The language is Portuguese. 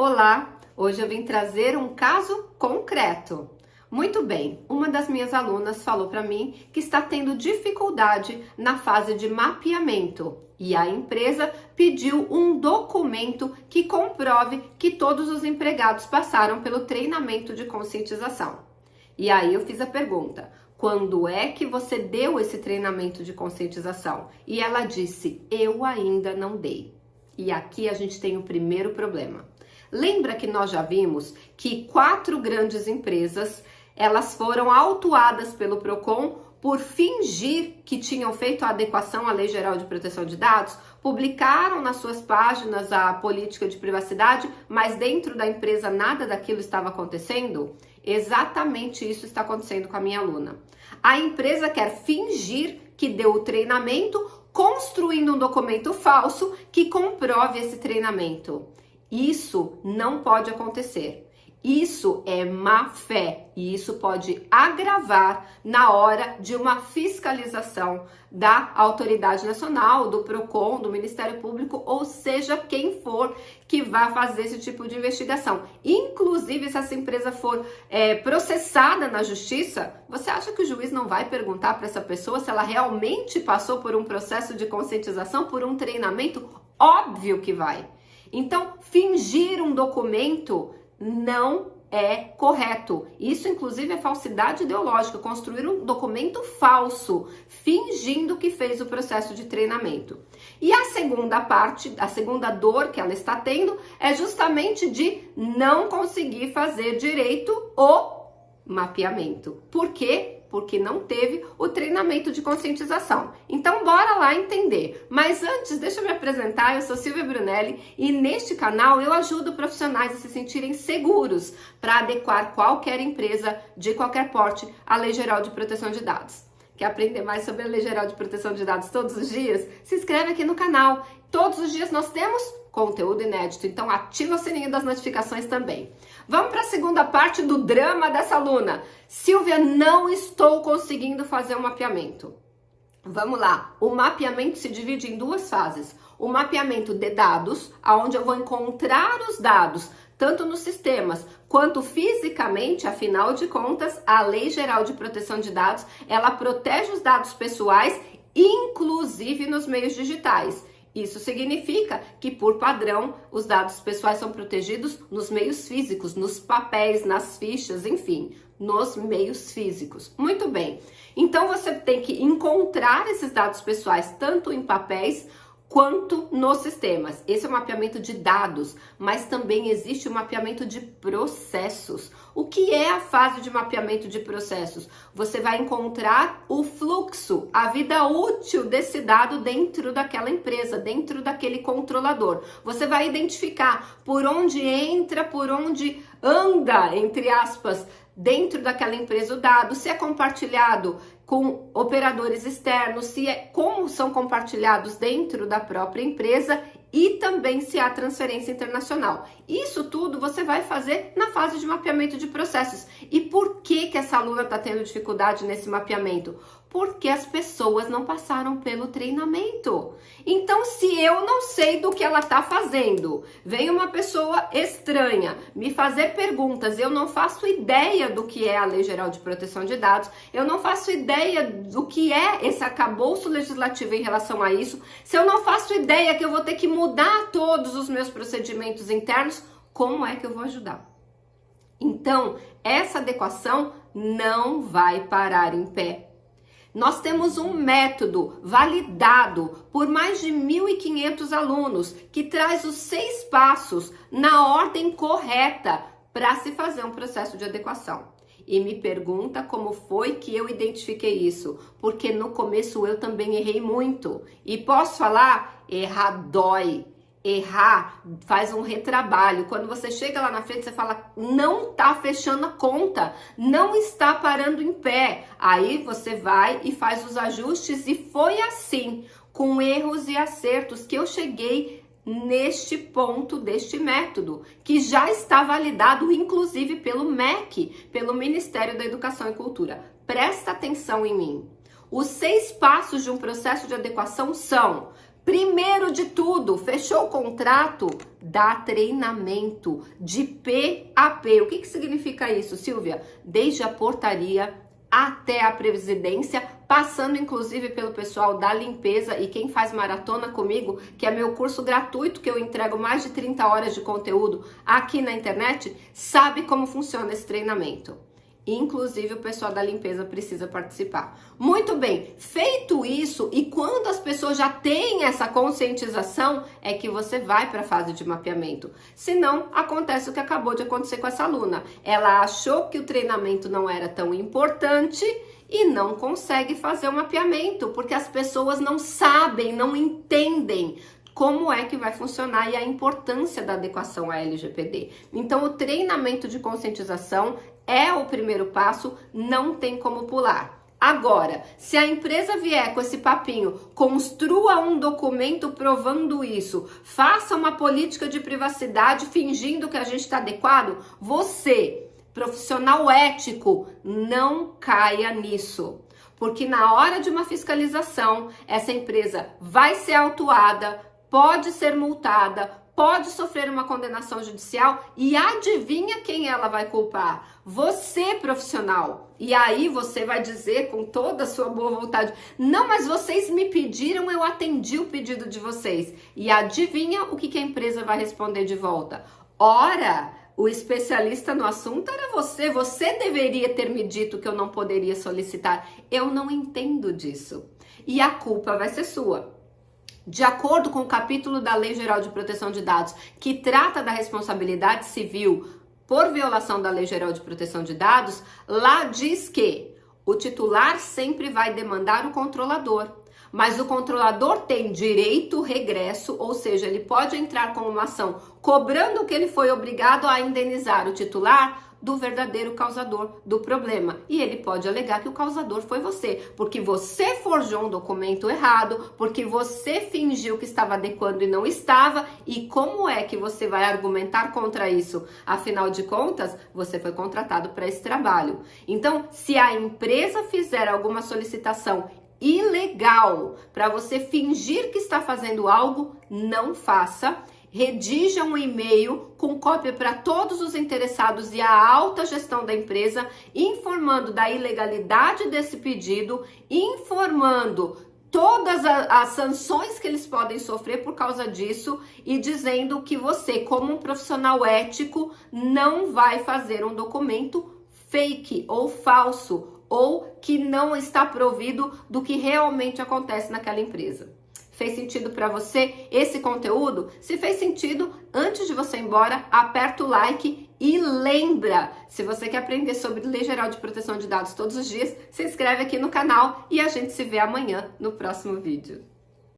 Olá, hoje eu vim trazer um caso concreto. Muito bem, uma das minhas alunas falou para mim que está tendo dificuldade na fase de mapeamento e a empresa pediu um documento que comprove que todos os empregados passaram pelo treinamento de conscientização. E aí eu fiz a pergunta: quando é que você deu esse treinamento de conscientização? E ela disse: eu ainda não dei. E aqui a gente tem o primeiro problema. Lembra que nós já vimos que 4 grandes empresas, elas foram autuadas pelo Procon por fingir que tinham feito a adequação à Lei Geral de Proteção de Dados, publicaram nas suas páginas a política de privacidade, mas dentro da empresa nada daquilo estava acontecendo? Exatamente isso está acontecendo com a minha aluna. A empresa quer fingir que deu o treinamento, construindo um documento falso que comprove esse treinamento. Isso não pode acontecer. Isso é má fé e isso pode agravar na hora de uma fiscalização da autoridade nacional, do Procon, do Ministério Público, ou seja, quem for que vá fazer esse tipo de investigação. Inclusive, se essa empresa for processada na justiça, você acha que o juiz não vai perguntar para essa pessoa se ela realmente passou por um processo de conscientização, por um treinamento? Óbvio que vai. Então, fingir um documento não é correto. Isso, inclusive, é falsidade ideológica. Construir um documento falso, fingindo que fez o processo de treinamento. E a segunda parte, a segunda dor que ela está tendo é justamente de não conseguir fazer direito o mapeamento. Por quê? Porque não teve o treinamento de conscientização. Então, bora lá entender. Mas antes, deixa eu me apresentar. Eu sou Silvia Brunelli e neste canal eu ajudo profissionais a se sentirem seguros para adequar qualquer empresa de qualquer porte à Lei Geral de Proteção de Dados. Quer aprender mais sobre a Lei Geral de Proteção de Dados todos os dias? Se inscreve aqui no canal. Todos os dias nós temos conteúdo inédito, então ativa o sininho das notificações também. Vamos para a segunda parte do drama dessa aluna. Silvia, não estou conseguindo fazer o mapeamento. Vamos lá, o mapeamento se divide em 2 fases. O mapeamento de dados, onde eu vou encontrar os dados, tanto nos sistemas quanto fisicamente, afinal de contas, a Lei Geral de Proteção de Dados, ela protege os dados pessoais, inclusive nos meios digitais. Isso significa que, por padrão, os dados pessoais são protegidos nos meios físicos, nos papéis, nas fichas, enfim, nos meios físicos. Muito bem. Então, você tem que encontrar esses dados pessoais tanto em papéis quanto nos sistemas. Esse é o mapeamento de dados, mas também existe o mapeamento de processos. O que é a fase de mapeamento de processos? Você vai encontrar o fluxo, a vida útil desse dado dentro daquela empresa, dentro daquele controlador. Você vai identificar por onde entra, por onde anda, entre aspas, dentro daquela empresa o dado, se é compartilhado com operadores externos, como são compartilhados dentro da própria empresa e também se há transferência internacional. Isso tudo você vai fazer na fase de mapeamento de processos. E por que essa aluna está tendo dificuldade nesse mapeamento? Porque as pessoas não passaram pelo treinamento. Então, se eu não sei do que ela está fazendo, vem uma pessoa estranha me fazer perguntas, eu não faço ideia do que é a Lei Geral de Proteção de Dados, eu não faço ideia do que é esse arcabouço legislativo em relação a isso, se eu não faço ideia que eu vou ter que mudar todos os meus procedimentos internos, como é que eu vou ajudar? Então, essa adequação não vai parar em pé. Nós temos um método validado por mais de 1.500 alunos que traz os 6 passos na ordem correta para se fazer um processo de adequação. E me pergunta como foi que eu identifiquei isso, porque no começo eu também errei muito. E posso falar? Errar dói. Errar faz um retrabalho. Quando você chega lá na frente, você fala, não tá fechando a conta, não está parando em pé. Aí você vai e faz os ajustes e foi assim, com erros e acertos, que eu cheguei neste ponto deste método, que já está validado, inclusive pelo MEC, pelo Ministério da Educação e Cultura. Presta atenção em mim. Os 6 passos de um processo de adequação são: Primeiro de tudo, fechou o contrato? Dá treinamento de PAP. O que significa isso, Silvia? Desde a portaria até a presidência, passando inclusive pelo pessoal da limpeza e quem faz maratona comigo, que é meu curso gratuito, que eu entrego mais de 30 horas de conteúdo aqui na internet, sabe como funciona esse treinamento. Inclusive o pessoal da limpeza precisa participar. Muito bem, feito isso, e quando as pessoas já têm essa conscientização, é que você vai para a fase de mapeamento. Senão, acontece o que acabou de acontecer com essa aluna. Ela achou que o treinamento não era tão importante e não consegue fazer o mapeamento, porque as pessoas não sabem, não entendem como é que vai funcionar e a importância da adequação à LGPD. Então, o treinamento de conscientização é o primeiro passo, não tem como pular. Agora, se a empresa vier com esse papinho, construa um documento provando isso, faça uma política de privacidade fingindo que a gente está adequado, você, profissional ético, não caia nisso. Porque na hora de uma fiscalização, essa empresa vai ser autuada, pode ser multada, pode sofrer uma condenação judicial e adivinha quem ela vai culpar? Você, profissional. E aí você vai dizer com toda a sua boa vontade, não, mas vocês me pediram, eu atendi o pedido de vocês. E adivinha o que a empresa vai responder de volta? Ora, o especialista no assunto era você. Você deveria ter me dito que eu não poderia solicitar. Eu não entendo disso. E a culpa vai ser sua. De acordo com o capítulo da Lei Geral de Proteção de Dados, que trata da responsabilidade civil por violação da Lei Geral de Proteção de Dados, lá diz que o titular sempre vai demandar o controlador, mas o controlador tem direito regresso, ou seja, ele pode entrar com uma ação cobrando que ele foi obrigado a indenizar o titular do verdadeiro causador do problema. E ele pode alegar que o causador foi você, porque você forjou um documento errado, porque você fingiu que estava adequando e não estava, e como é que você vai argumentar contra isso? Afinal de contas, você foi contratado para esse trabalho. Então, se a empresa fizer alguma solicitação ilegal para você fingir que está fazendo algo, não faça. Redija um e-mail com cópia para todos os interessados e a alta gestão da empresa, informando da ilegalidade desse pedido, informando todas as sanções que eles podem sofrer por causa disso e dizendo que você, como um profissional ético, não vai fazer um documento fake ou falso ou que não está provido do que realmente acontece naquela empresa. Fez sentido para você esse conteúdo? Se fez sentido, antes de você ir embora, aperta o like e lembra, se você quer aprender sobre Lei Geral de Proteção de Dados todos os dias, se inscreve aqui no canal e a gente se vê amanhã no próximo vídeo.